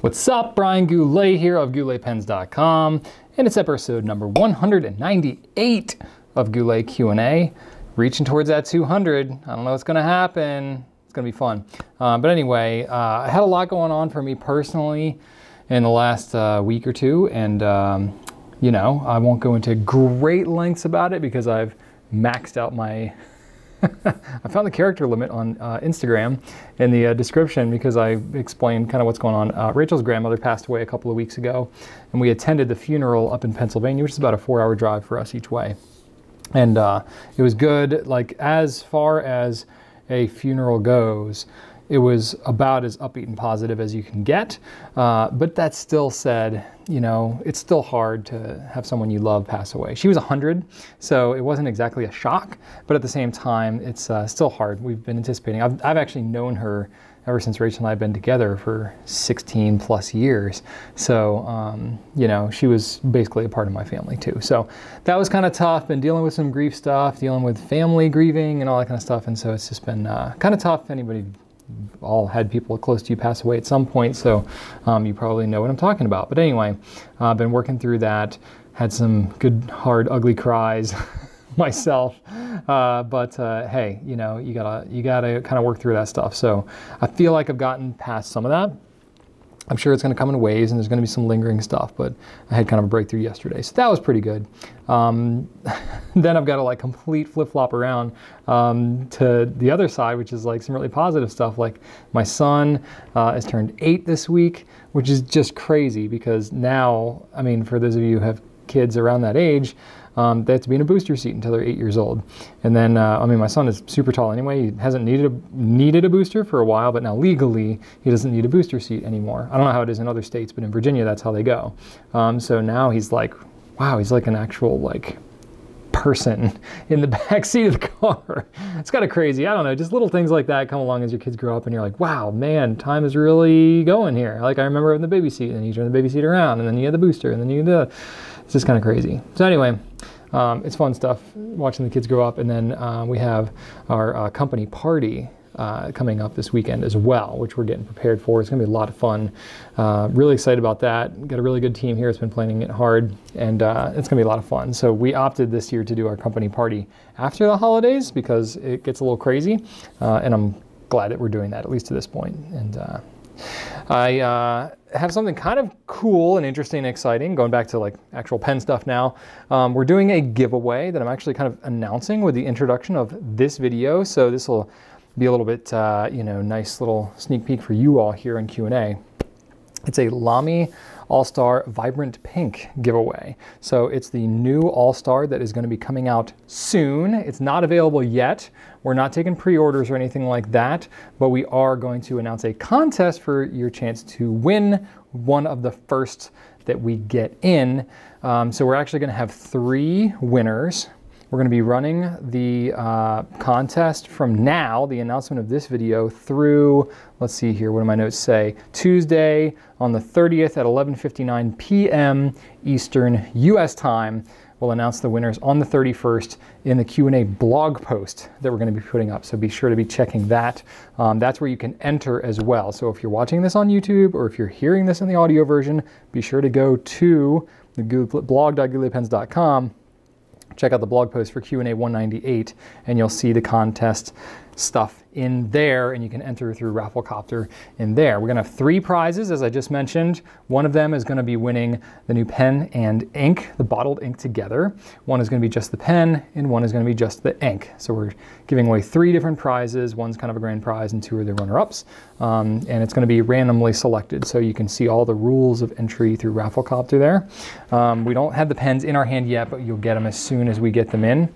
What's up? Brian Goulet here of gouletpens.com, and it's episode number 198 of Goulet Q&A. Reaching towards that 200. I don't know what's going to happen. It's going to be fun. But anyway, I had a lot going on for me personally in the last week or two, and you know, I won't go into great lengths about it because I've maxed out my I found the character limit on Instagram in the description because I explained kind of what's going on. Rachel's grandmother passed away a couple of weeks ago, and we attended the funeral up in Pennsylvania, which is about a 4-hour drive for us each way. And it was good. Like, as far as a funeral goes, it was about as upbeat and positive as you can get. But that still said, you know, it's still hard to have someone you love pass away. She was 100, so it wasn't exactly a shock, but at the same time, it's still hard. We've been anticipating. I've actually known her ever since Rachel and I have been together for 16 plus years. So, you know, she was basically a part of my family too. So that was kind of tough, and dealing with some grief stuff, dealing with family grieving and all that kind of stuff. And so it's just been kind of tough. Anybody all had people close to you pass away at some point, so you probably know what I'm talking about. But anyway, I've been working through that, had some good, hard, ugly cries myself, but hey, you know, you gotta kind of work through that stuff. So I feel like I've gotten past some of that. I'm sure it's going to come in waves, and there's going to be some lingering stuff, but I had kind of a breakthrough yesterday, so that was pretty good. Then I've got to like complete flip-flop around to the other side, which is like some really positive stuff. Like, my son has turned 8 this week, which is just crazy because now, I mean, for those of you who have kids around that age, they have to be in a booster seat until they're 8 years old. And then, I mean, my son is super tall anyway. He hasn't needed a booster for a while, but now legally he doesn't need a booster seat anymore. I don't know how it is in other states, but in Virginia, that's how they go. So now he's like, wow, he's like an actual like person in the back seat of the car. It's kind of crazy. I don't know, just little things like that come along as your kids grow up, and you're like, wow, man, time is really going here. Like, I remember in the baby seat, and then you turn the baby seat around, and then you had the booster, and then you had it's just kind of crazy. So anyway, it's fun stuff watching the kids grow up. And then we have our company party coming up this weekend as well, which we're getting prepared for. It's going to be a lot of fun. Really excited about that. Got a really good team here. It's been planning it hard, and it's going to be a lot of fun. So we opted this year to do our company party after the holidays because it gets a little crazy, and I'm glad that we're doing that, at least to this point. And I have something kind of cool and interesting and exciting, going back to like actual pen stuff now. We're doing a giveaway that I'm actually kind of announcing with the introduction of this video. So this will be a little bit, you know, nice little sneak peek for you all here in Q&A. It's a Lamy All-Star Vibrant Pink giveaway. So it's the new All-Star that is going to be coming out soon. It's not available yet. We're not taking pre-orders or anything like that, but we are going to announce a contest for your chance to win one of the first that we get in. So we're actually going to have 3 winners. We're going to be running the contest from now, the announcement of this video, through, let's see here, what do my notes say? Tuesday on the 30th at 11:59 p.m. Eastern US time. We'll announce the winners on the 31st in the Q&A blog post that we're going to be putting up. So be sure to be checking that. That's where you can enter as well. So if you're watching this on YouTube, or if you're hearing this in the audio version, be sure to go to the blog.gouletpens.com. Check out the blog post for Q&A 198, and you'll see the contest stuff in there, and you can enter through Rafflecopter in there. We're going to have 3 prizes, as I just mentioned. One of them is going to be winning the new pen and ink, the bottled ink together. One is going to be just the pen, and one is going to be just the ink. So we're giving away 3 different prizes. One's kind of a grand prize, and 2 are the runner-ups. And it's going to be randomly selected, so you can see all the rules of entry through Rafflecopter there. We don't have the pens in our hand yet, but you'll get them as soon as we get them in.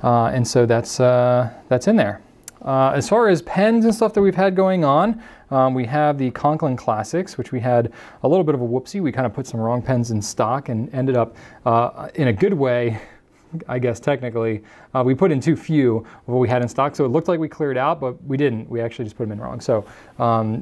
And so that's in there. As far as pens and stuff that we've had going on, we have the Conklin Classics, which we had a little bit of a whoopsie. We kind of put some wrong pens in stock and ended up, in a good way, I guess technically, we put in too few of what we had in stock. So it looked like we cleared out, but we didn't. We actually just put them in wrong. So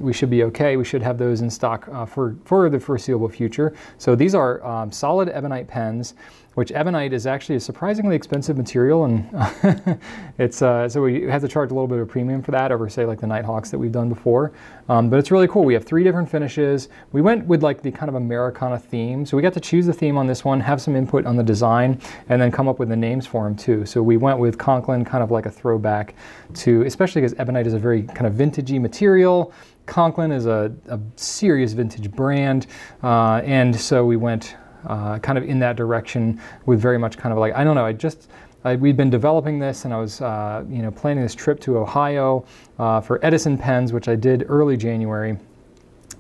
we should be okay. We should have those in stock for the foreseeable future. So these are solid ebonite pens. which ebonite is actually a surprisingly expensive material, and it's so we have to charge a little bit of premium for that over, say, like the Nighthawks that we've done before. But it's really cool. We have 3 different finishes. We went with like the kind of Americana theme, so we got to choose the theme on this one, have some input on the design, and then come up with the names for them too. So we went with conklin, kind of like a throwback to, especially because ebonite is a very kind of vintagey material. Conklin is a serious vintage brand, and so we went kind of in that direction with very much kind of like, I don't know, we'd been developing this, and I was you know, planning this trip to Ohio for Edison pens, which I did early January,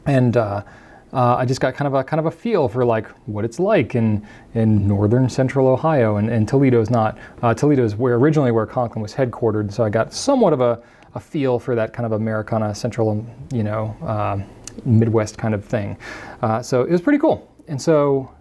and I just got kind of a feel for like what it's like in northern central Ohio, and Toledo is not, Toledo is originally where Conklin was headquartered, so I got somewhat of a feel for that kind of Americana central, you know, Midwest kind of thing. So it was pretty cool. And so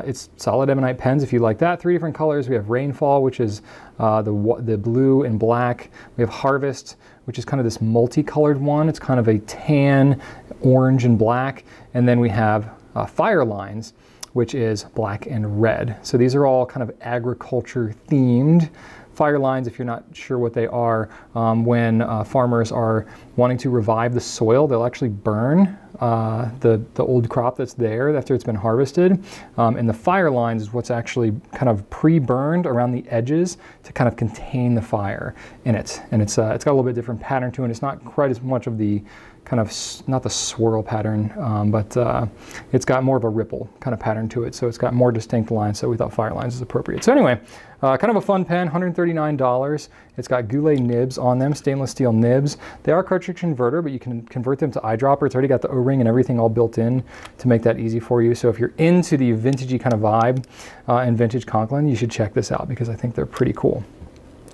it's solid ebonite pens if you like that. 3 different colors. We have Rainfall, which is the blue and black. We have Harvest, which is kind of this multicolored one. It's kind of a tan, orange, and black. And then we have Fire Lines, which is black and red. So these are all kind of agriculture themed. Fire lines, if you're not sure what they are, when farmers are wanting to revive the soil, they'll actually burn the old crop that's there after it's been harvested. And the fire lines is what's actually kind of pre-burned around the edges to kind of contain the fire in it. And it's got a little bit different pattern to it. It's not quite as much of the kind of, not the swirl pattern, but it's got more of a ripple kind of pattern to it. So it's got more distinct lines, so we thought Fire Lines is appropriate. So anyway, kind of a fun pen, $139. It's got Goulet nibs on them, stainless steel nibs. They are cartridge converter, but you can convert them to eyedropper. It's already got the O-ring and everything all built in to make that easy for you. So if you're into the vintagey kind of vibe and vintage Conklin, you should check this out because I think they're pretty cool.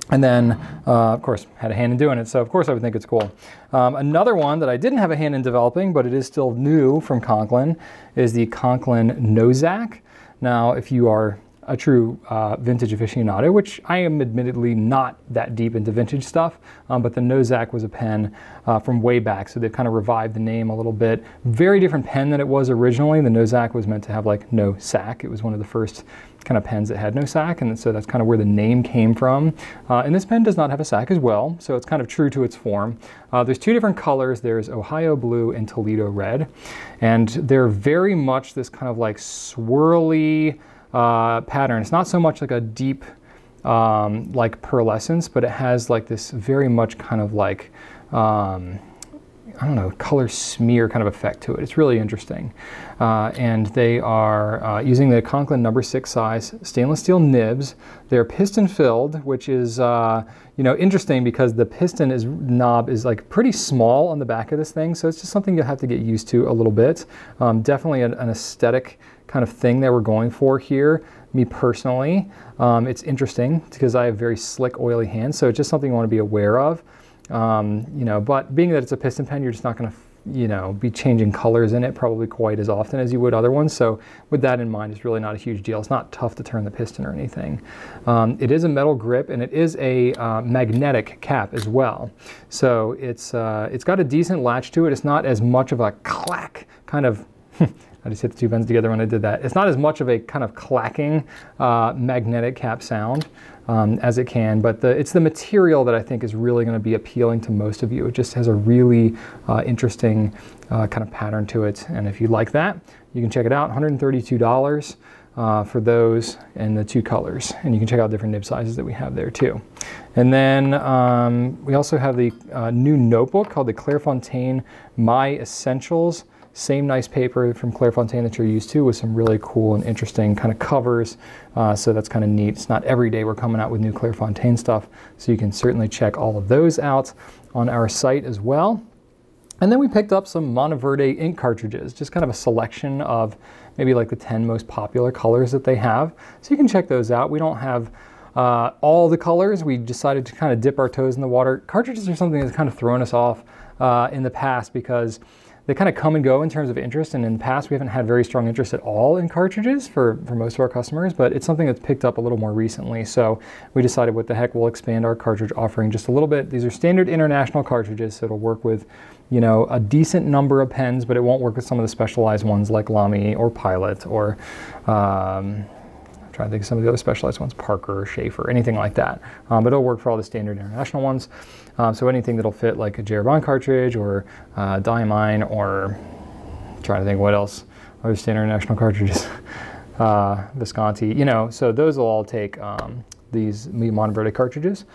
And then, of course, had a hand in doing it, so of course I would think it's cool. Another one that I didn't have a hand in developing, but it is still new from Conklin, is the Conklin Nozac. Now, if you are a true vintage aficionado, which I am admittedly not that deep into vintage stuff, but the Nozac was a pen from way back, so they've kind of revived the name a little bit. Very different pen than it was originally. The Nozac was meant to have like no sack. It was one of the first kind of pens that had no sack, and so that's kind of where the name came from. And this pen does not have a sack as well, so it's kind of true to its form. There's 2 different colors. There's Ohio Blue and Toledo Red, and they're very much this kind of like swirly pattern. It's not so much like a deep like pearlescence, but it has like this very much kind of like I don't know, color smear kind of effect to it. It's really interesting. And they are using the Conklin No. 6 size stainless steel nibs. They're piston filled, which is you know, interesting because the piston knob is like pretty small on the back of this thing, so it's just something you'll have to get used to a little bit. Definitely an aesthetic kind of thing that we're going for here. Me personally, it's interesting because I have very slick, oily hands, so it's just something you want to be aware of. You know, but being that it's a piston pen, you're just not going to, you know, be changing colors in it probably quite as often as you would other ones. So with that in mind, it's really not a huge deal. It's not tough to turn the piston or anything. It is a metal grip, and it is a magnetic cap as well. So it's got a decent latch to it. It's not as much of a clack kind of I just hit the 2 pens together when I did that. It's not as much of a kind of clacking magnetic cap sound as it can, but it's the material that I think is really going to be appealing to most of you. It just has a really interesting kind of pattern to it, and if you like that, you can check it out. $132 for those and the 2 colors, and you can check out different nib sizes that we have there too. And then we also have the new notebook called the Clairefontaine My Essentials. Same nice paper from Clairefontaine that you're used to, with some really cool and interesting kind of covers. So that's kind of neat. It's not every day we're coming out with new Clairefontaine stuff, so you can certainly check all of those out on our site as well. And then we picked up some Monteverde ink cartridges, just kind of a selection of maybe like the 10 most popular colors that they have. So you can check those out. We don't have all the colors. We decided to kind of dip our toes in the water. Cartridges are something that's kind of thrown us off in the past because they kind of come and go in terms of interest, and in the past we haven't had very strong interest at all in cartridges for most of our customers, but it's something that's picked up a little more recently, so we decided what the heck, we'll expand our cartridge offering just a little bit. These are standard international cartridges, so it'll work with, you know, a decent number of pens, but it won't work with some of the specialized ones like Lamy or Pilot or I'm trying trying to think of some of the other specialized ones, Parker, Schaefer, anything like that. But it'll work for all the standard international ones. So anything that'll fit like a Jeroboam cartridge or Diamine, or trying to think what else, other standard international cartridges, Visconti, you know, so those will all take these Monteverde cartridges.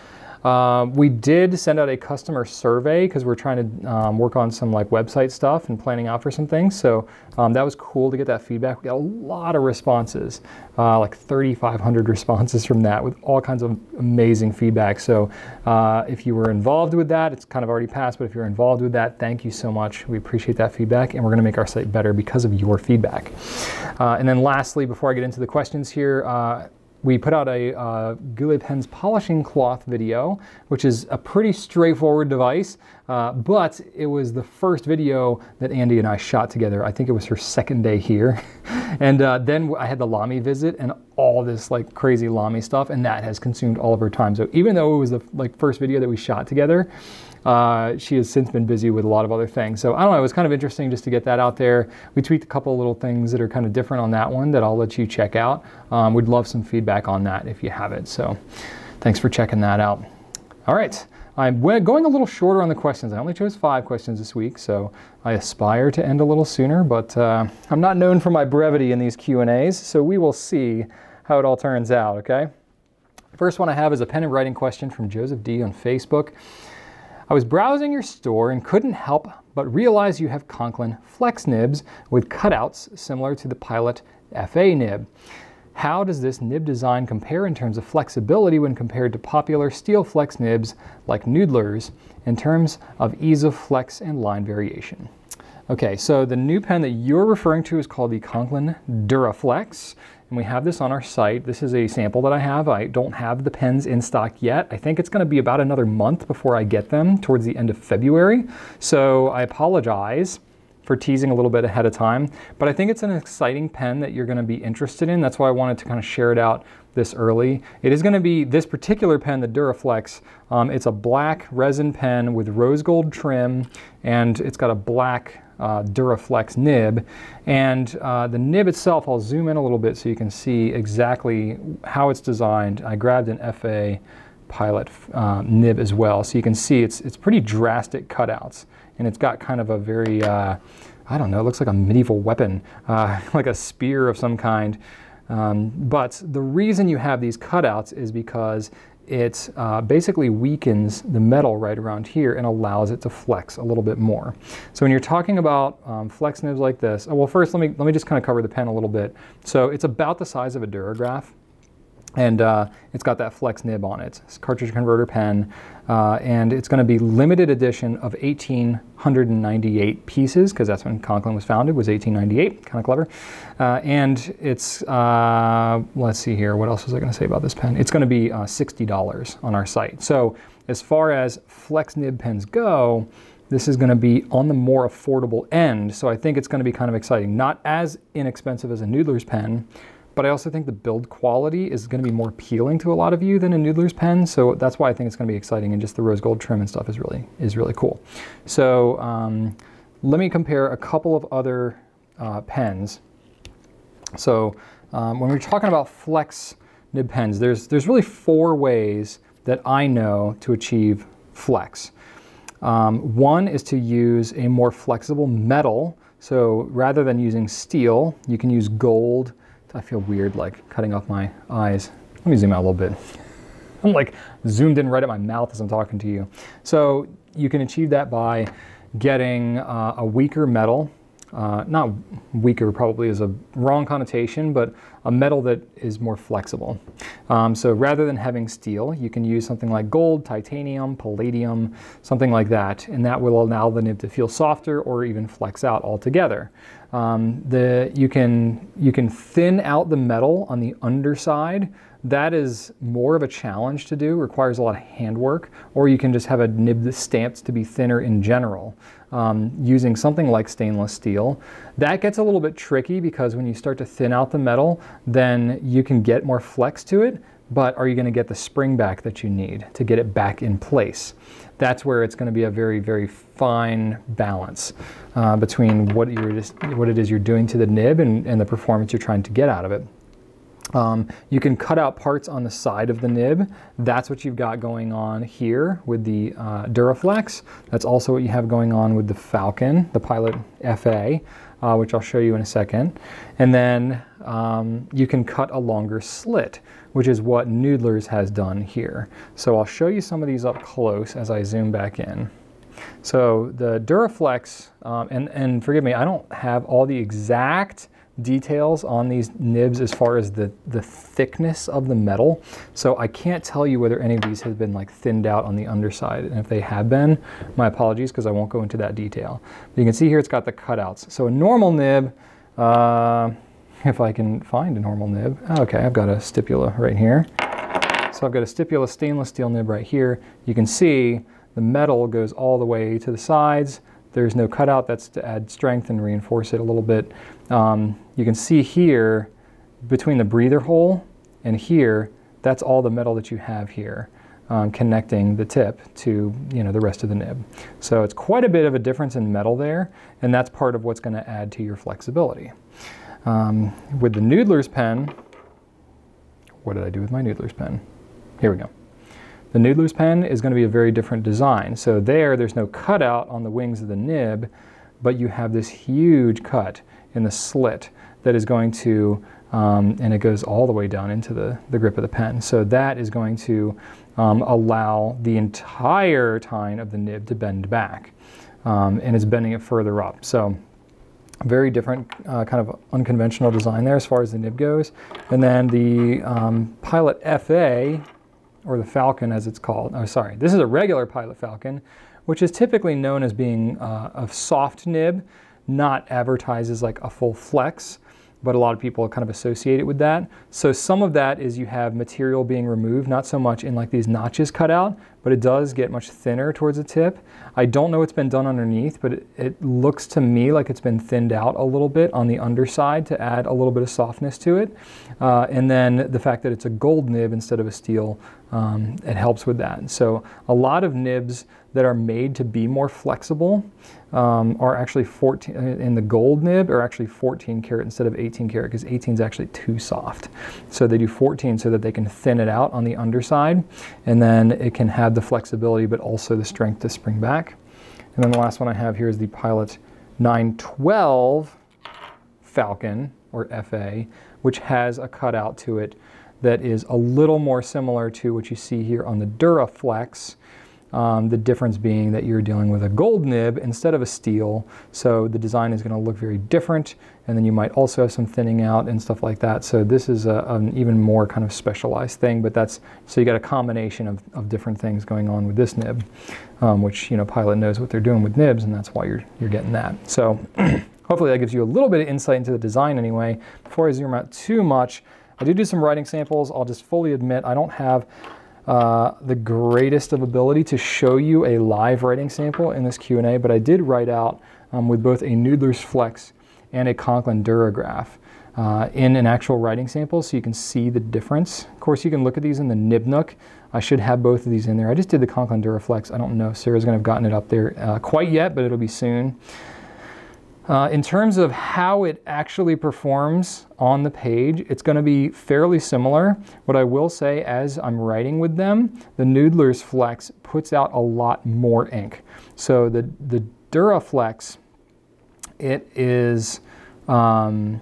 We did send out a customer survey because we're trying to work on some like website stuff and planning out for some things. So that was cool to get that feedback. We got a lot of responses, like 3,500 responses from that with all kinds of amazing feedback. So if you were involved with that, it's kind of already passed, but if you're involved with that, thank you so much. We appreciate that feedback, and we're gonna make our site better because of your feedback. And then lastly, before I get into the questions here, we put out a Goulet Pens polishing cloth video, which is a pretty straightforward device, but it was the first video that Andy and I shot together. I think it was her second day here. And then I had the Lamy visit and all this like crazy Lamy stuff, and that has consumed all of her time. So even though it was the first video that we shot together, she has since been busy with a lot of other things. So I don't know, it was kind of interesting just to get that out there. We tweaked a couple of little things that are kind of different on that one that I'll let you check out. We'd love some feedback on that if you have it. So thanks for checking that out. All right, I'm going a little shorter on the questions. I only chose 5 questions this week, so I aspire to end a little sooner, but I'm not known for my brevity in these Q&As, so we will see how it all turns out, okay? First one I have is a pen and writing question from Joseph D on Facebook. I was browsing your store and couldn't help but realize you have Conklin flex nibs with cutouts similar to the Pilot FA nib. How does this nib design compare in terms of flexibility when compared to popular steel flex nibs like noodlers in terms of ease of flex and line variation? Okay, so the new pen that you're referring to is called the Conklin Duraflex. And we have this on our site. This is a sample that I have. I don't have the pens in stock yet. I think it's going to be about another month before I get them, towards the end of February. So I apologize for teasing a little bit ahead of time, but I think it's an exciting pen that you're going to be interested in. That's why I wanted to kind of share it out this early. It is going to be this particular pen, the Duraflex. It's a black resin pen with rose gold trim, and it's got a black Duraflex nib, and the nib itself, I'll zoom in a little bit so you can see exactly how it's designed. I grabbed an FA Pilot nib as well, so you can see it's pretty drastic cutouts, and it's got kind of a very, I don't know, it looks like a medieval weapon, like a spear of some kind. But the reason you have these cutouts is because it basically weakens the metal right around here and allows it to flex a little bit more. So when you're talking about flex nibs like this, well, first let me just kind of cover the pen a little bit. So it's about the size of a Durograph, and it's got that flex nib on it. It's a cartridge converter pen, and it's going to be limited edition of 1,898 pieces, because that's when Conklin was founded, was 1898, kind of clever. And it's, let's see here, what else was I going to say about this pen? It's going to be $60 on our site. So as far as flex nib pens go, this is going to be on the more affordable end. So I think it's going to be kind of exciting. Not as inexpensive as a Noodler's pen, but I also think the build quality is going to be more appealing to a lot of you than a Noodler's pen, so that's why I think it's going to be exciting, and just the rose gold trim and stuff is really cool. So let me compare a couple of other pens. So when we're talking about flex nib pens, there's really 4 ways that I know to achieve flex. One is to use a more flexible metal. So rather than using steel, you can use gold. I feel weird like cutting off my eyes. Let me zoom out a little bit. I'm like zoomed in right at my mouth as I'm talking to you. So you can achieve that by getting a weaker metal. Not weaker probably is a wrong connotation, but a metal that is more flexible. So rather than having steel, you can use something like gold, titanium, palladium, something like that, and that will allow the nib to feel softer or even flex out altogether. You can thin out the metal on the underside. That is more of a challenge to do, requires a lot of handwork, or you can just have a nib that's stamped to be thinner in general. Using something like stainless steel. That gets a little bit tricky because when you start to thin out the metal, then you can get more flex to it, but are you going to get the spring back that you need to get it back in place? That's where it's going to be a very, very fine balance between what it is you're doing to the nib and the performance you're trying to get out of it. You can cut out parts on the side of the nib. That's what you've got going on here with the Duraflex. That's also what you have going on with the Falcon, the Pilot FA, which I'll show you in a second. And then you can cut a longer slit, which is what Noodlers has done here. So I'll show you some of these up close as I zoom back in. So the Duraflex, and forgive me, I don't have all the exact details on these nibs as far as the thickness of the metal, so I can't tell you whether any of these have been like thinned out on the underside, and if they have been, my apologies, because I won't go into that detail. But you can see here it's got the cutouts. So a normal nib, if I can find a normal nib, okay, I've got a stipula right here. So I've got a stipula stainless steel nib right here. You can see the metal goes all the way to the sides. There's no cutout. That's to add strength and reinforce it a little bit. You can see here, between the breather hole and here, that's all the metal that you have here, connecting the tip to, you know, the rest of the nib. So it's quite a bit of a difference in metal there, and that's part of what's going to add to your flexibility. With the Noodlers pen, what did I do with my Noodlers pen? Here we go. The Noodlers pen is going to be a very different design. So there's no cutout on the wings of the nib, but you have this huge cut in the slit that is going to, and it goes all the way down into the grip of the pen. So that is going to allow the entire tine of the nib to bend back, and it's bending it further up. So very different kind of unconventional design there as far as the nib goes. And then the Pilot FA, or the Falcon as it's called. Oh, sorry, this is a regular Pilot Falcon, which is typically known as being a soft nib, not advertised as like a full flex, but a lot of people kind of associate it with that. So some of that is you have material being removed, not so much in like these notches cut out, but it does get much thinner towards the tip. I don't know what's been done underneath, but it looks to me like it's been thinned out a little bit on the underside to add a little bit of softness to it. And then the fact that it's a gold nib instead of a steel, it helps with that. So a lot of nibs that are made to be more flexible are actually 14, in the gold nib are actually 14 karat instead of 18 karat, because 18 is actually too soft. So they do 14 so that they can thin it out on the underside, and then it can have the flexibility but also the strength to spring back. And then the last one I have here is the Pilot 912 Falcon, or FA, which has a cutout to it that is a little more similar to what you see here on the Duraflex. The difference being that you're dealing with a gold nib instead of a steel, so the design is going to look very different, and then you might also have some thinning out and stuff like that. So this is an even more kind of specialized thing, but that's, so you got a combination of different things going on with this nib, which, you know, Pilot knows what they're doing with nibs, and that's why you're getting that. So hopefully that gives you a little bit of insight into the design anyway. Before I zoom out too much, I do some writing samples. I'll just fully admit I don't have the greatest of ability to show you a live writing sample in this Q&A, but I did write out with both a Noodlers Flex and a Conklin Durograph in an actual writing sample, so you can see the difference. Of course, you can look at these in the nib nook. I should have both of these in there. I just did the Conklin Duraflex. I don't know if Sarah's going to have gotten it up there quite yet, but it'll be soon. In terms of how it actually performs on the page, it's going to be fairly similar. What I will say, as I'm writing with them, the Noodlers Flex puts out a lot more ink. So the Duraflex, it is, the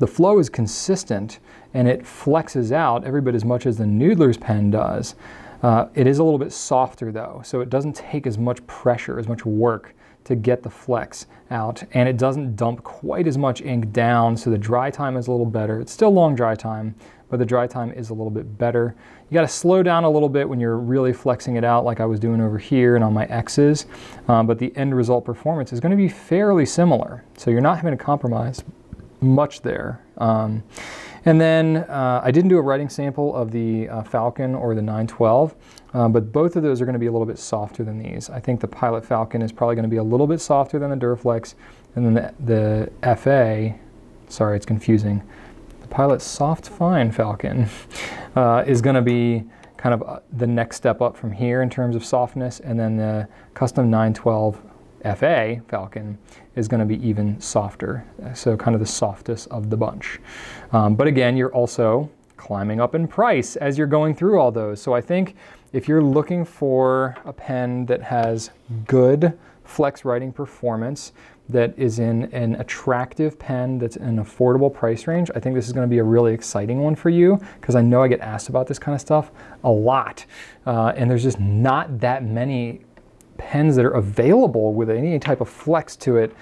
flow is consistent and it flexes out every bit as much as the Noodlers pen does. It is a little bit softer though, so it doesn't take as much pressure, as much work to get the flex out, and it doesn't dump quite as much ink down, so the dry time is a little better. It's still long dry time, but the dry time is a little bit better. You got to slow down a little bit when you're really flexing it out like I was doing over here and on my X's, but the end result performance is going to be fairly similar, so you're not having to compromise much there. And then I didn't do a writing sample of the Falcon or the 912, but both of those are going to be a little bit softer than these. I think the Pilot Falcon is probably going to be a little bit softer than the Duraflex, and then the FA, sorry, it's confusing, the Pilot Soft Fine Falcon is going to be kind of the next step up from here in terms of softness, and then the Custom 912 FA Falcon is going to be even softer, so kind of the softest of the bunch. But again, you're also climbing up in price as you're going through all those. So I think if you're looking for a pen that has good flex writing performance, that is in an attractive pen that's in an affordable price range, I think this is going to be a really exciting one for you, because I know I get asked about this kind of stuff a lot. And there's just not that many pens that are available with any type of flex to it,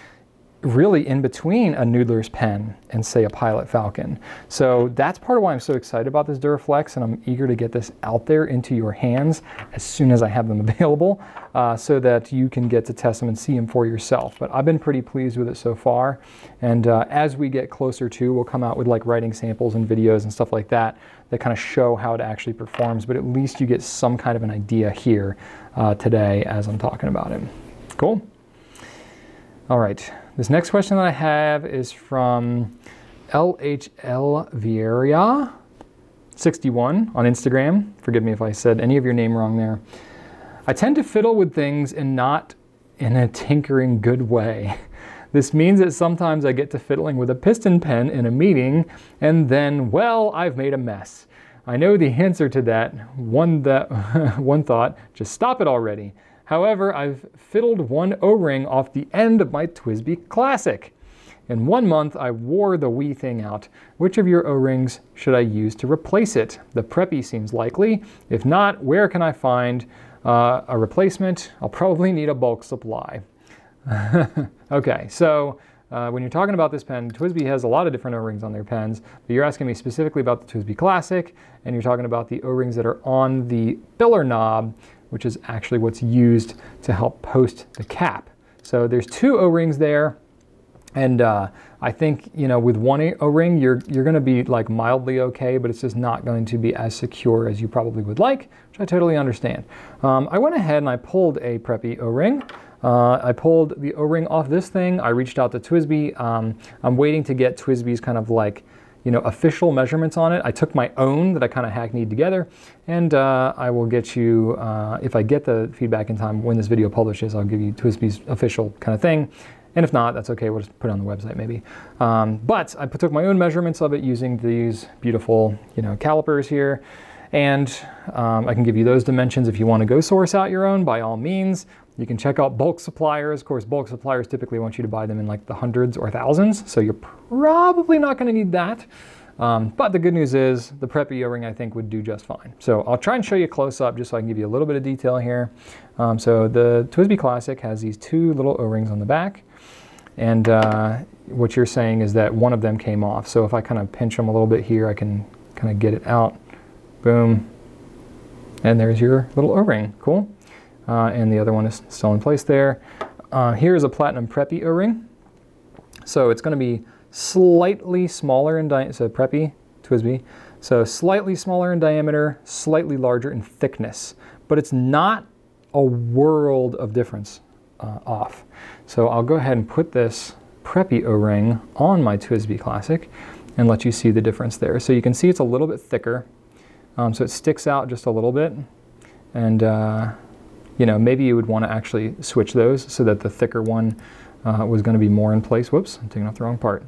really in between a Noodler's pen and say a Pilot Falcon. So that's part of why I'm so excited about this Duraflex, and I'm eager to get this out there into your hands as soon as I have them available, so that you can get to test them and see them for yourself. But I've been pretty pleased with it so far, and as we get closer to, we'll come out with like writing samples and videos and stuff like that that kind of show how it actually performs, but at least you get some kind of an idea here today as I'm talking about it. Cool? All right. This next question that I have is from LHL Vieira 61 on Instagram. Forgive me if I said any of your name wrong there. I tend to fiddle with things and not in a tinkering good way. This means that sometimes I get to fiddling with a piston pen in a meeting and then, well, I've made a mess. I know the answer to that. One thought, just stop it already. However, I've fiddled one O-ring off the end of my Twsbi Classic. In 1 month, I wore the wee thing out. Which of your O-rings should I use to replace it? The preppy seems likely. If not, where can I find a replacement? I'll probably need a bulk supply. Okay, so when you're talking about this pen, Twsbi has a lot of different O-rings on their pens, but you're asking me specifically about the Twsbi Classic, and you're talking about the O-rings that are on the filler knob, which is actually what's used to help post the cap. So there's 2 O-rings there, and I think, you know, with one O-ring, you're gonna be like mildly okay, but it's just not going to be as secure as you probably would like, which I totally understand. I went ahead and I pulled a preppy O-ring. I pulled the O-ring off this thing. I reached out to Twsbi. I'm waiting to get Twsbi's kind of like, you know, official measurements on it. I took my own that I kind of hackneyed together, and I will get you, if I get the feedback in time when this video publishes, I'll give you Twsbi's official kind of thing. And if not, that's okay, we'll just put it on the website maybe. But I took my own measurements of it using these beautiful, you know, calipers here. And I can give you those dimensions if you want to go source out your own, by all means. You can check out bulk suppliers. Of course, bulk suppliers typically want you to buy them in like the hundreds or thousands, so you're probably not going to need that. But the good news is the preppy O-ring I think would do just fine. So I'll try and show you close up just so I can give you a little bit of detail here. So the Twsbi Classic has these 2 little O-rings on the back, and what you're saying is that one of them came off. So if I kind of pinch them a little bit here, I can kind of get it out. Boom. And there's your little O-ring. Cool. And the other one is still in place there. Here's a platinum preppy O-ring. So it's going to be slightly smaller in diameter, so preppy, Twsbi. So slightly smaller in diameter, slightly larger in thickness. But it's not a world of difference off. So I'll go ahead and put this preppy O-ring on my Twsbi Classic and let you see the difference there. So you can see it's a little bit thicker. So it sticks out just a little bit. And you know, maybe you would want to actually switch those so that the thicker one was going to be more in place. Whoops, I'm taking off the wrong part.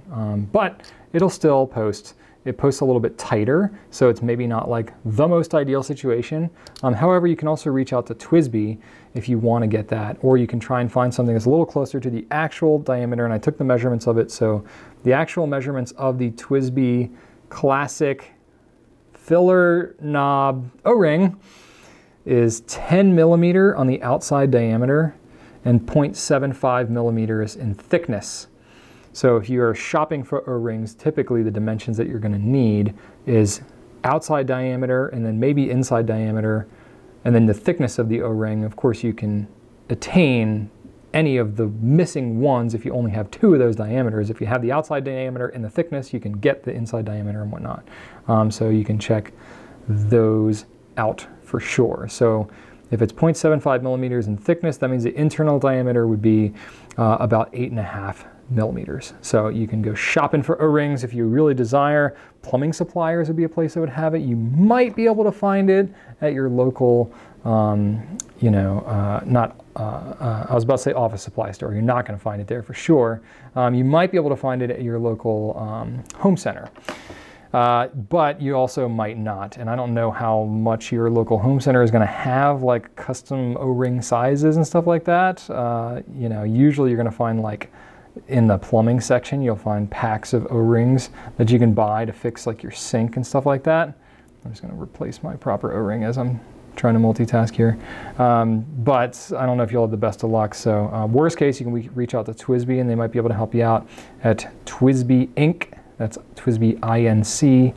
But it'll still post. It posts a little bit tighter, so it's maybe not like the most ideal situation. However, you can also reach out to Twsbi if you want to get that, or you can try and find something that's a little closer to the actual diameter, and I took the measurements of it. So the actual measurements of the Twsbi Classic filler knob O-ring is 10 millimeter on the outside diameter and 0.75 millimeters in thickness. So if you're shopping for O-rings, typically the dimensions that you're going to need is outside diameter and then maybe inside diameter, and then the thickness of the O-ring. Of course, you can attain any of the missing ones if you only have 2 of those diameters. If you have the outside diameter and the thickness, you can get the inside diameter and whatnot. So you can check those out for sure. So if it's 0.75 millimeters in thickness, that means the internal diameter would be about 8.5 millimeters. So you can go shopping for O-rings if you really desire. Plumbing suppliers would be a place that would have it. You might be able to find it at your local, you know, I was about to say office supply store. You're not going to find it there for sure. You might be able to find it at your local home center. But you also might not. And I don't know how much your local home center is going to have like custom O-ring sizes and stuff like that. You know, usually you're going to find like in the plumbing section, you'll find packs of O-rings that you can buy to fix like your sink and stuff like that. I'm just going to replace my proper O-ring as I'm trying to multitask here. But I don't know if you'll have the best of luck. So worst case, you can reach out to Twsbi and they might be able to help you out at Twsbi Inc. That's Twsbi Inc.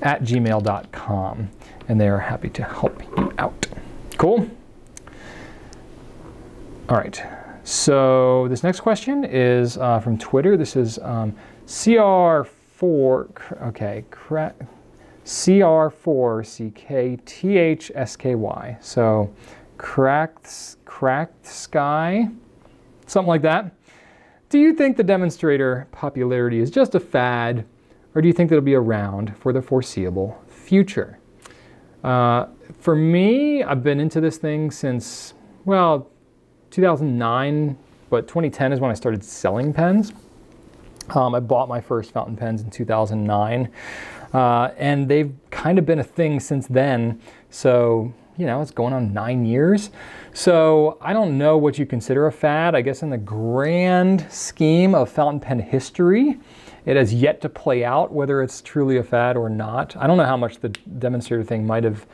at gmail.com. And they are happy to help you out. Cool? All right. So this next question is from Twitter. This is CR4, okay, CR4CKTHSKY. So cracked sky, something like that. Do you think the demonstrator popularity is just a fad, or do you think that it'll be around for the foreseeable future? For me, I've been into this thing since, well, 2009, but 2010 is when I started selling pens. I bought my first fountain pens in 2009, and they've kind of been a thing since then. So, you know, it's going on 9 years. So I don't know what you consider a fad. I guess in the grand scheme of fountain pen history, it has yet to play out whether it's truly a fad or not. I don't know how much the demonstrator thing might have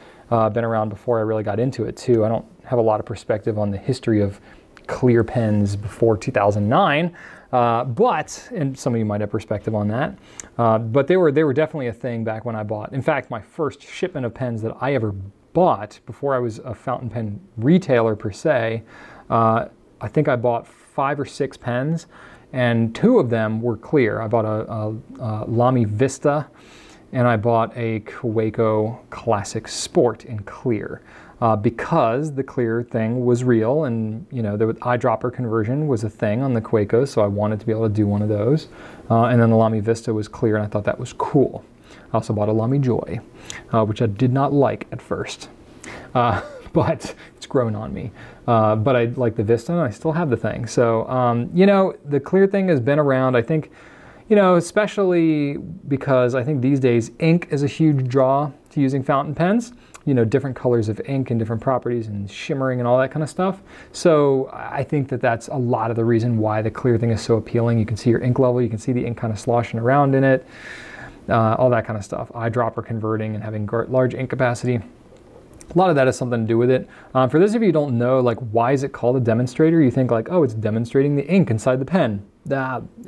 been around before I really got into it too. I don't have a lot of perspective on the history of clear pens before 2009, and some of you might have perspective on that. But they were definitely a thing back when I bought. In fact, my first shipment of pens that I ever bought before I was a fountain pen retailer per se, I think I bought 5 or 6 pens, and 2 of them were clear. I bought a Lamy Vista, and I bought a QOTW Classic Sport in clear. Because the clear thing was real, and you know, the eyedropper conversion was a thing on the QOTW, so I wanted to be able to do one of those. And then the Lamy Vista was clear, and I thought that was cool. I also bought a Lamy Joy, which I did not like at first, but it's grown on me. But I like the Vista, and I still have the thing. So, you know, the clear thing has been around, I think, you know, especially because I think these days ink is a huge draw to using fountain pens. You know, different colors of ink and different properties and shimmering and all that kind of stuff. So I think that that's a lot of the reason why the clear thing is so appealing. You can see your ink level, you can see the ink kind of sloshing around in it, all that kind of stuff. Eyedropper converting and having large ink capacity. A lot of that has something to do with it. For those of you who don't know, like, why is it called a demonstrator? You think like, oh, it's demonstrating the ink inside the pen.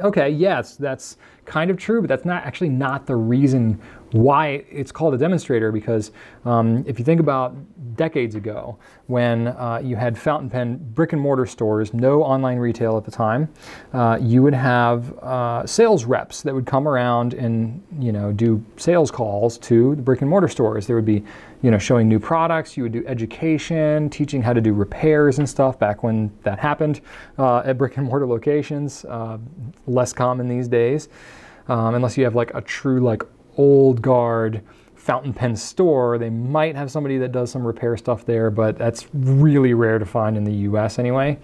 Okay, yes, that's kind of true, but that's actually not the reason why it's called a demonstrator, because if you think about decades ago when you had fountain pen brick and mortar stores, no online retail at the time, you would have sales reps that would come around and, you know, do sales calls to the brick and mortar stores. There would be, you know, showing new products. You would do education, teaching how to do repairs and stuff back when that happened at brick and mortar locations. Less common these days, unless you have like a true like old guard fountain pen store. They might have somebody that does some repair stuff there, but that's really rare to find in the US anyway.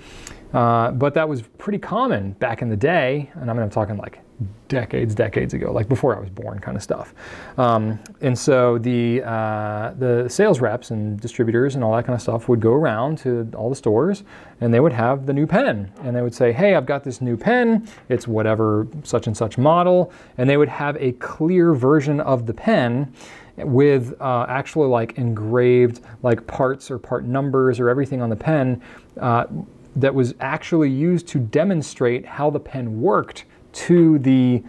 But that was pretty common back in the day, and I'm talking like decades ago, like before I was born kind of stuff. And so the sales reps and distributors and all that kind of stuff would go around to all the stores, and they would have the new pen, and they would say, hey, I've got this new pen, it's whatever such and such model, and they would have a clear version of the pen with actually like engraved like parts or part numbers or everything on the pen that was actually used to demonstrate how the pen worked to the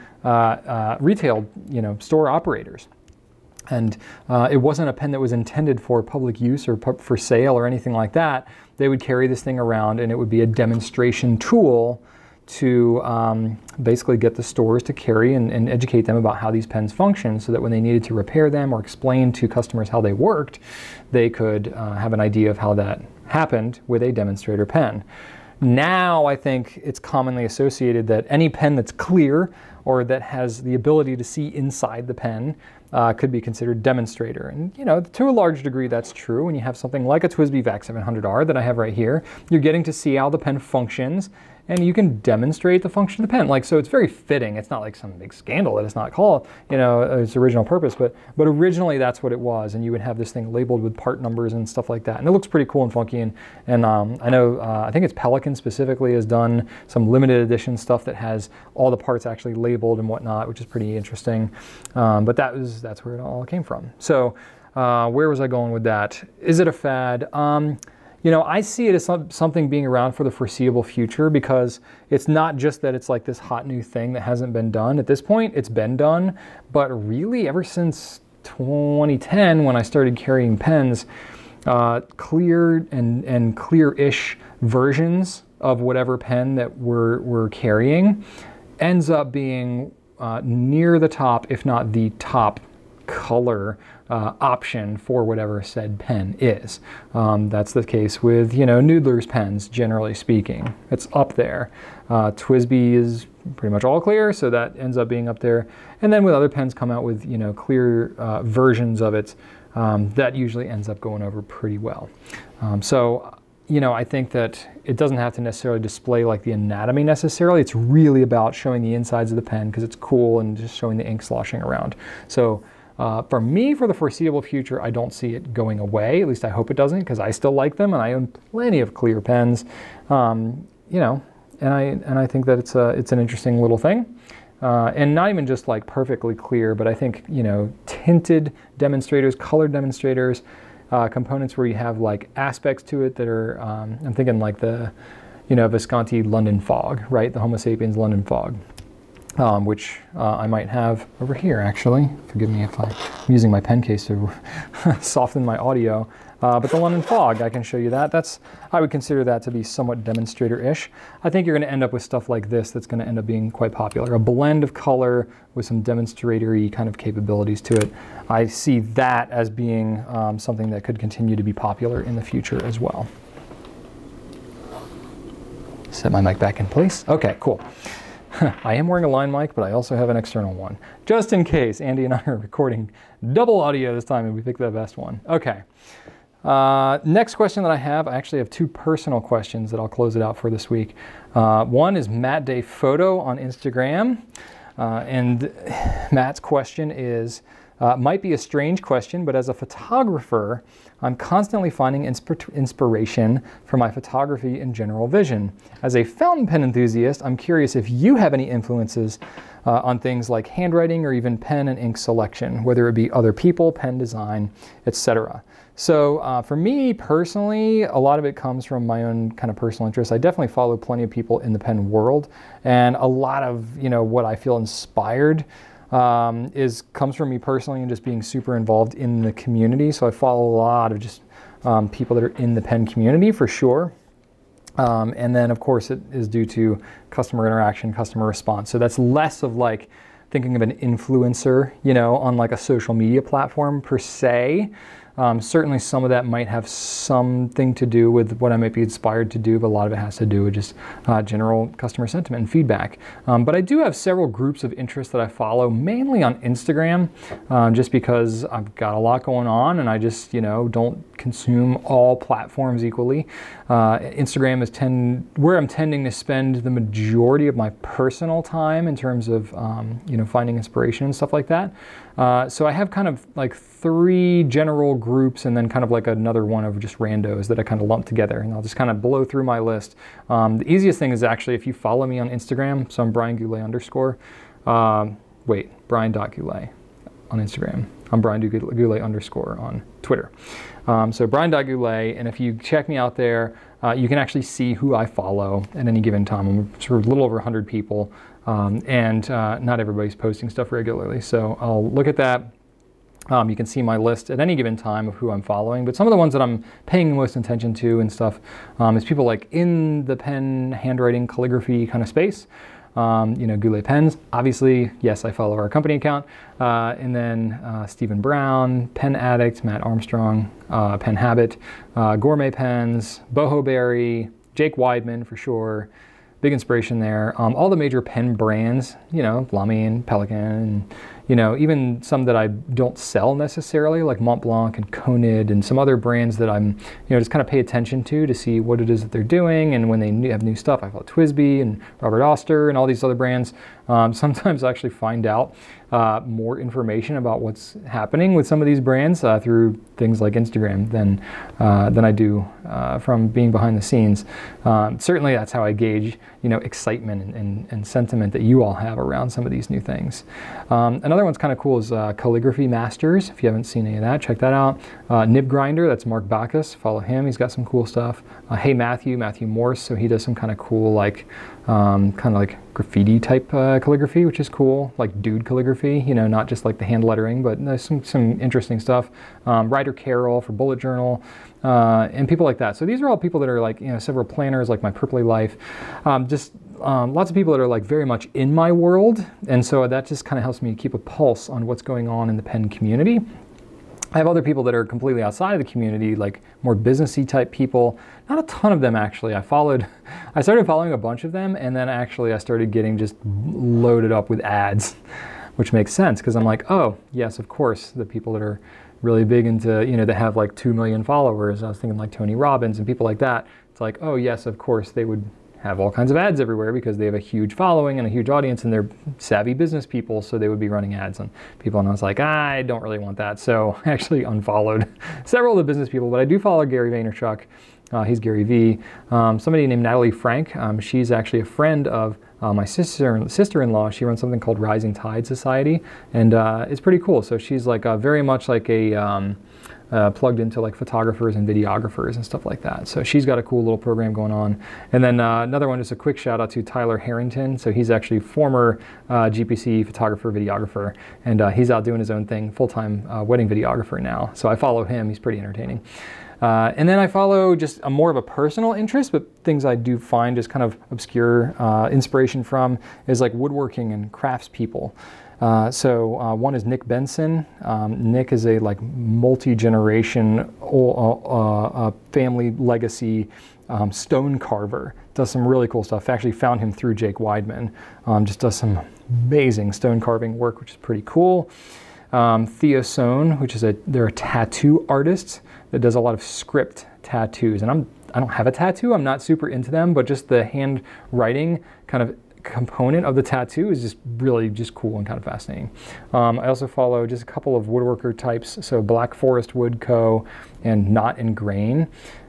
retail, you know, store operators. And it wasn't a pen that was intended for public use or for sale or anything like that. They would carry this thing around, and it would be a demonstration tool to basically get the stores to carry and educate them about how these pens function, so that when they needed to repair them or explain to customers how they worked, they could have an idea of how that happened with a demonstrator pen. Now I think it's commonly associated that any pen that's clear or that has the ability to see inside the pen could be considered demonstrator. And you know, to a large degree that's true. When you have something like a Twsbi Vac 700R that I have right here, you're getting to see how the pen functions and you can demonstrate the function of the pen. Like, so it's very fitting. It's not like some big scandal that it's not called, you know, its original purpose, but originally that's what it was, and you would have this thing labeled with part numbers and stuff like that, and it looks pretty cool and funky. And I know, I think it's Pelican specifically has done some limited edition stuff that has all the parts actually labeled and whatnot, which is pretty interesting. But that's where it all came from. So where was I going with that? Is it a fad? You know, I see it as something being around for the foreseeable future, because it's not just that it's like this hot new thing that hasn't been done. At this point, it's been done, but really ever since 2010, when I started carrying pens, clear and clear-ish versions of whatever pen that we're carrying ends up being near the top, if not the top color option for whatever said pen is. That's the case with, you know, noodlers pens, generally speaking. It's up there. Twsbi is pretty much all clear, so that ends up being up there. And then with other pens come out with, you know, clear versions of it, that usually ends up going over pretty well. So, you know, I think that it doesn't have to necessarily display like the anatomy necessarily. It's really about showing the insides of the pen because it's cool, and just showing the ink sloshing around. So for me, for the foreseeable future, I don't see it going away. At least I hope it doesn't, because I still like them and I own plenty of clear pens. You know, and I think that it's an interesting little thing. And not even just like perfectly clear, but I think, you know, tinted demonstrators, colored demonstrators, components where you have like aspects to it that are, I'm thinking like the, you know, Visconti London Fog, right? The Homo sapiens London Fog, which I might have over here actually. Forgive me if I'm using my pen case to soften my audio. But the London Fog, I can show you that. I would consider that to be somewhat demonstrator-ish. I think you're going to end up with stuff like this that's going to end up being quite popular. A blend of color with some demonstratory kind of capabilities to it. I see that as being something that could continue to be popular in the future as well. Set my mic back in place. Okay, cool. I am wearing a line mic, but I also have an external one. Just in case, Andy and I are recording double audio this time and we picked the best one. Okay. Next question that I actually have two personal questions that I'll close it out for this week. One is mattdayphoto on Instagram. And Matt's question is, might be a strange question, but as a photographer, I'm constantly finding inspiration for my photography and general vision. As a fountain pen enthusiast, I'm curious if you have any influences on things like handwriting or even pen and ink selection, whether it be other people, pen design, etc. So for me personally, a lot of it comes from my own kind of personal interest. I definitely follow plenty of people in the pen world, and a lot of, you know, what I feel inspired comes from me personally and just being super involved in the community. So I follow a lot of just people that are in the pen community for sure. And then of course it is due to customer interaction, customer response. So that's less of like thinking of an influencer, you know, on like a social media platform per se. Certainly some of that might have something to do with what I might be inspired to do, but a lot of it has to do with just general customer sentiment and feedback. But I do have several groups of interest that I follow, mainly on Instagram, just because I've got a lot going on and I just, you know, don't consume all platforms equally. Instagram is where I'm tending to spend the majority of my personal time in terms of, you know, finding inspiration and stuff like that. So I have kind of like 3 general groups and then kind of like another one of just randos that I kind of lump together, and I'll just kind of blow through my list. The easiest thing is actually if you follow me on Instagram, so I'm Brian Goulet _ Brian.Goulet on Instagram. I'm Brian Goulet _ on Twitter. So Brian.Goulet, and if you check me out there, you can actually see who I follow at any given time. I'm sort of a little over 100 people, and not everybody's posting stuff regularly. So I'll look at that. You can see my list at any given time of who I'm following, but some of the ones that I'm paying the most attention to and stuff is people like in the pen, handwriting, calligraphy kind of space. You know, Goulet Pens, obviously, yes, I follow our company account. And then Stephen Brown, Pen Addict, Matt Armstrong, Pen Habit, Gourmet Pens, Boho Berry, Jake Weidman for sure. Big inspiration there. All the major pen brands, you know, Lamy and Pelican, and, you know, even some that I don't sell necessarily, like Mont Blanc and Conid and some other brands that I'm, you know, just kind of pay attention to see what it is that they're doing. And when they have new stuff, I follow Twsbi and Robert Oster and all these other brands. Sometimes I actually find out more information about what's happening with some of these brands through things like Instagram than I do from being behind the scenes. Certainly that's how I gauge, you know, excitement and sentiment that you all have around some of these new things. Another one's kind of cool is Calligraphy Masters. If you haven't seen any of that, check that out. Nib Grinder, that's Mark Bacchus. Follow him. He's got some cool stuff. Hey Matthew Morse. So he does some kind of cool, like, kind of like graffiti type calligraphy, which is cool, like dude calligraphy, you know, not just like the hand lettering, but there's some interesting stuff. Ryder Carroll for Bullet Journal, and people like that. So these are all people that are like, you know, several planners like My Purpley Life, lots of people that are like very much in my world, and so that just kind of helps me keep a pulse on what's going on in the pen community. I have other people that are completely outside of the community, like more businessy type people. Not a ton of them actually. I started following a bunch of them, and then actually I started getting just loaded up with ads, which makes sense because I'm like, oh yes, of course, the people that are really big into, you know, that have like 2 million followers. I was thinking like Tony Robbins and people like that. It's like, oh yes, of course, they would have all kinds of ads everywhere because they have a huge following and a huge audience, and they're savvy business people, so they would be running ads on people. And I was like, I don't really want that. So I actually unfollowed several of the business people, but I do follow Gary Vaynerchuk. He's Gary V. Somebody named Natalie Frank. She's actually a friend of my sister-in-law. She runs something called Rising Tide Society, and it's pretty cool. So she's like very much like a plugged into like photographers and videographers and stuff like that. So she's got a cool little program going on. And then another one, just a quick shout out to Tyler Harrington. So he's actually former GPC photographer, videographer, and he's out doing his own thing, full-time wedding videographer now. So I follow him. He's pretty entertaining. And then I follow just a more of a personal interest, but things I do find just kind of obscure inspiration from is like woodworking and craftspeople. So one is Nick Benson. Nick is a like multi-generation family legacy stone carver. Does some really cool stuff. Actually found him through Jake Weidman. Just does some amazing stone carving work, which is pretty cool. Theo Sohn, which is they're a tattoo artist that does a lot of script tattoos. And I don't have a tattoo. I'm not super into them, but just the handwriting kind of component of the tattoo is just really just cool and kind of fascinating. I also follow just a couple of woodworker types. So Black Forest Wood Co. and Knot and Grain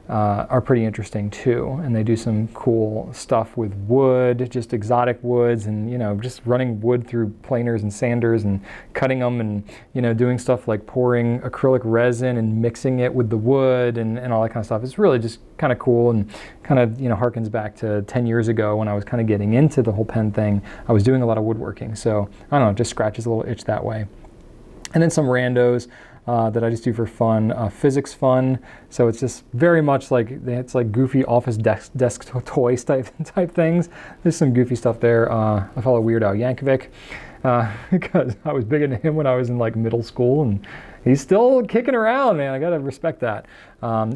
are pretty interesting too. And they do some cool stuff with wood, just exotic woods, and, you know, just running wood through planers and sanders and cutting them, and, you know, doing stuff like pouring acrylic resin and mixing it with the wood and all that kind of stuff. It's really just kind of cool, and kind of, you know, harkens back to 10 years ago when I was kind of getting into the whole pen thing. I was doing a lot of woodworking, so I don't know, it just scratches a little itch that way. And then some randos that I just do for fun. Physics Fun, so it's just very much like, it's like goofy office desk toys type things. There's some goofy stuff there. I follow Weird Al Yankovic because I was big into him when I was in like middle school, and he's still kicking around, man. I gotta respect that.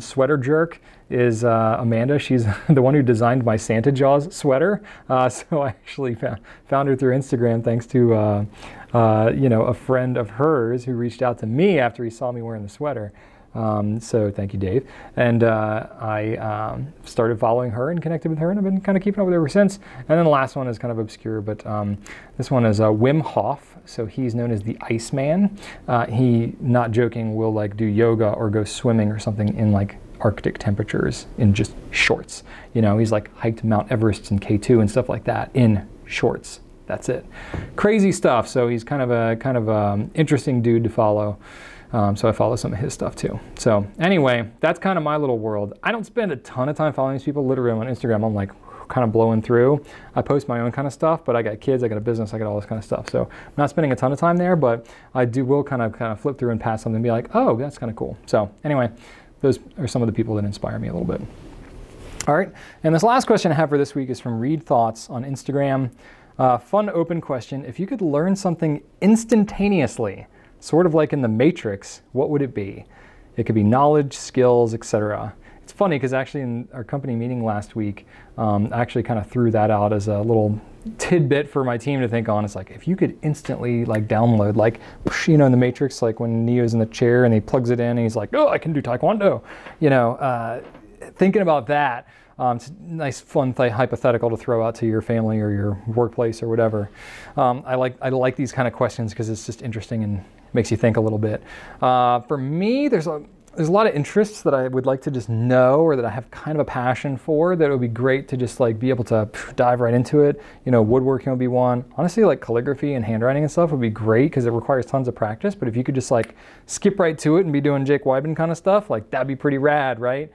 Sweater Jerk is Amanda. She's the one who designed my Santa Jaws sweater. So I actually found her through Instagram thanks to you know, a friend of hers who reached out to me after he saw me wearing the sweater. So thank you, Dave. And I started following her and connected with her, and I've been kind of keeping up with her ever since. And then the last one is kind of obscure, but this one is Wim Hof. So he's known as the Iceman. He, not joking, will like do yoga or go swimming or something in like Arctic temperatures in just shorts. You know, he's like hiked Mount Everest and K2 and stuff like that in shorts. That's it. Crazy stuff. So he's kind of a interesting dude to follow. So I follow some of his stuff too. So anyway, that's kind of my little world. I don't spend a ton of time following these people. Literally on Instagram, I'm like kind of blowing through. I post my own kind of stuff, but I got kids, I got a business, I got all this kind of stuff. So I'm not spending a ton of time there, but I will kind of flip through and pass something and be like, oh, that's kind of cool. So anyway, those are some of the people that inspire me a little bit. All right, and this last question I have for this week is from reed.thoughts on Instagram. Fun open question. If you could learn something instantaneously, sort of like in the Matrix, what would it be? It could be knowledge, skills, etc. It's funny because actually in our company meeting last week, I actually kind of threw that out as a little tidbit for my team to think on. It's like, if you could instantly like download, like, you know, in the Matrix, like when Neo's in the chair and he plugs it in and he's like, oh, I can do Taekwondo, you know, thinking about that. It's a nice, fun hypothetical to throw out to your family or your workplace or whatever. I like these kind of questions because it's just interesting and makes you think a little bit. For me, there's a lot of interests that I would like to just know, or that I have kind of a passion for, that it would be great to just like be able to dive right into it. You know, woodworking would be one. Honestly, like calligraphy and handwriting and stuff would be great because it requires tons of practice. But if you could just like skip right to it and be doing Jake Weidman kind of stuff, like that'd be pretty rad, right?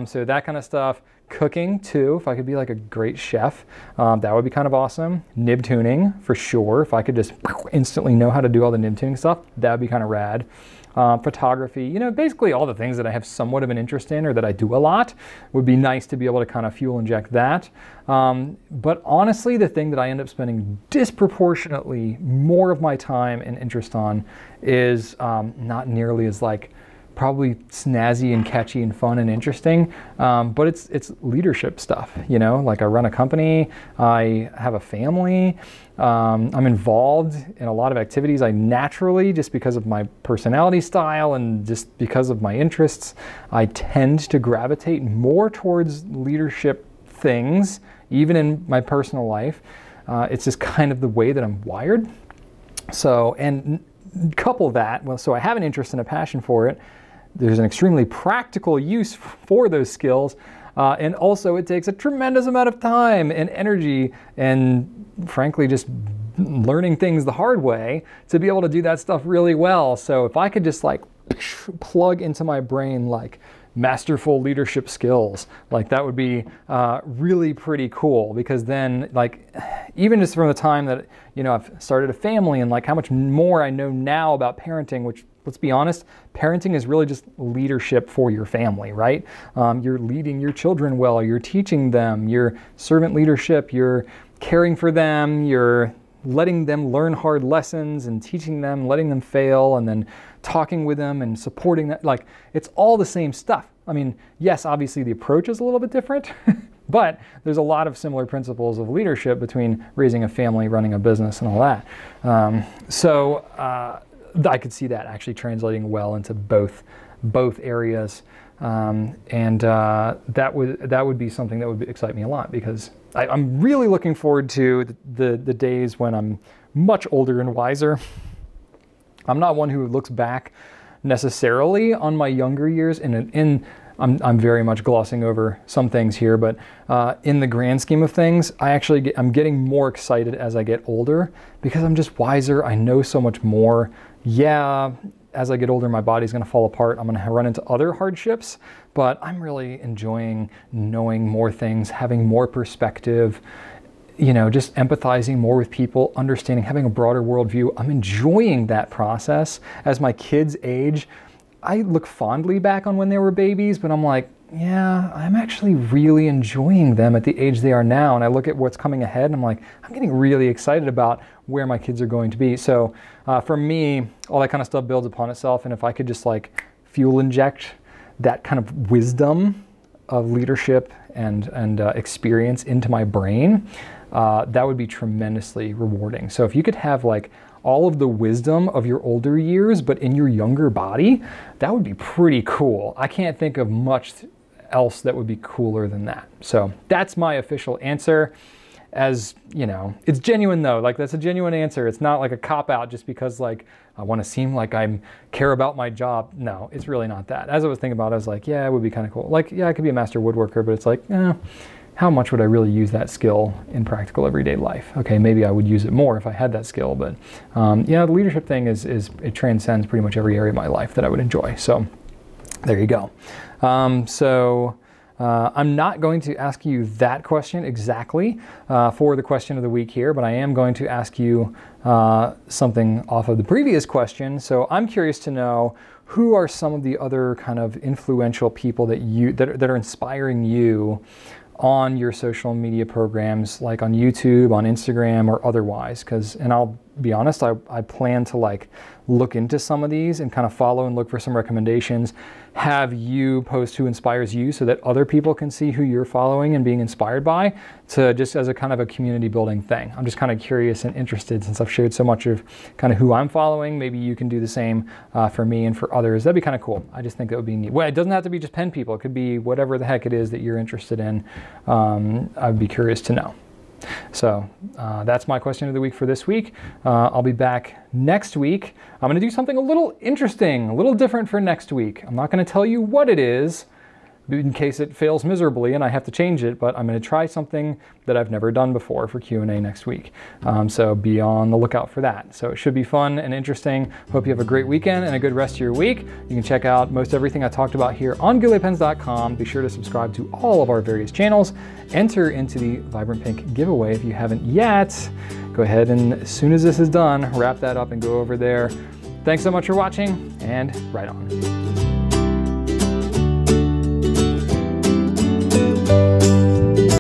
So that kind of stuff. Cooking too, if I could be like a great chef, that would be kind of awesome. Nib tuning for sure. If I could just instantly know how to do all the nib tuning stuff, that would be kind of rad. Photography, you know, basically all the things that I have somewhat of an interest in or that I do a lot would be nice to be able to kind of fuel inject that. But honestly, the thing that I end up spending disproportionately more of my time and interest on is not nearly as like probably snazzy and catchy and fun and interesting, but it's leadership stuff, you know, like I run a company, I have a family, I'm involved in a lot of activities. I naturally, just because of my personality style and just because of my interests, I tend to gravitate more towards leadership things, even in my personal life. It's just kind of the way that I'm wired. So, and couple that, well, so I have an interest and a passion for it. There's an extremely practical use for those skills, and also it takes a tremendous amount of time and energy and frankly just learning things the hard way to be able to do that stuff really well. So if I could just like plug into my brain like masterful leadership skills, like that would be really pretty cool, because then like even just from the time that, you know, I've started a family and like how much more I know now about parenting, which, let's be honest, parenting is really just leadership for your family, right? You're leading your children well, you're teaching them, you're servant leadership, you're caring for them, you're letting them learn hard lessons and teaching them, letting them fail, and then talking with them and supporting that. Like, it's all the same stuff. I mean, yes, obviously the approach is a little bit different, but there's a lot of similar principles of leadership between raising a family, running a business, and all that. I could see that actually translating well into both areas, and that would be something that would excite me a lot, because I'm really looking forward to the days when I'm much older and wiser. I'm not one who looks back necessarily on my younger years, I'm very much glossing over some things here, but in the grand scheme of things, I'm getting more excited as I get older, because I'm just wiser. I know so much more. Yeah, as I get older, my body's going to fall apart. I'm going to run into other hardships, but I'm really enjoying knowing more things, having more perspective, you know, just empathizing more with people, understanding, having a broader worldview. I'm enjoying that process. As my kids age, I look fondly back on when they were babies, but I'm like, yeah, I'm actually really enjoying them at the age they are now. And I look at what's coming ahead and I'm like, I'm getting really excited about where my kids are going to be. So for me, all that kind of stuff builds upon itself. And if I could just like fuel inject that kind of wisdom of leadership and experience into my brain, that would be tremendously rewarding. So if you could have like all of the wisdom of your older years, but in your younger body, that would be pretty cool. I can't think of much else that would be cooler than that. So that's my official answer. As you know, it's genuine though, like that's a genuine answer. It's not like a cop-out just because like I want to seem like I care about my job. No, it's really not that. As I was thinking about it, I was like, yeah, it would be kind of cool. Like, yeah, I could be a master woodworker, but it's like, how much would I really use that skill in practical everyday life? Okay, maybe I would use it more if I had that skill, but you know, the leadership thing it transcends pretty much every area of my life that I would enjoy. So there you go. I'm not going to ask you that question exactly for the question of the week here, but I am going to ask you something off of the previous question. So I'm curious to know, who are some of the other kind of influential people that are inspiring you on your social media programs, like on YouTube, on Instagram, or otherwise? And I'll be honest, I plan to like look into some of these and kind of follow and look for some recommendations, have you post who inspires you so that other people can see who you're following and being inspired by, to just as a kind of a community building thing. I'm just kind of curious and interested, since I've shared so much of kind of who I'm following. Maybe you can do the same for me and for others. That'd be kind of cool. I just think that would be neat. Well, it doesn't have to be just pen people. It could be whatever the heck it is that you're interested in. I'd be curious to know. So that's my question of the week for this week. I'll be back next week. I'm going to do something a little interesting, a little different for next week. I'm not going to tell you what it is in case it fails miserably and I have to change it, but I'm going to try something that I've never done before for Q&A next week. So be on the lookout for that. So it should be fun and interesting. Hope you have a great weekend and a good rest of your week. You can check out most everything I talked about here on gouletpens.com. Be sure to subscribe to all of our various channels. Enter into the Vibrant Pink giveaway if you haven't yet. Go ahead and as soon as this is done, wrap that up and go over there. Thanks so much for watching, and right on.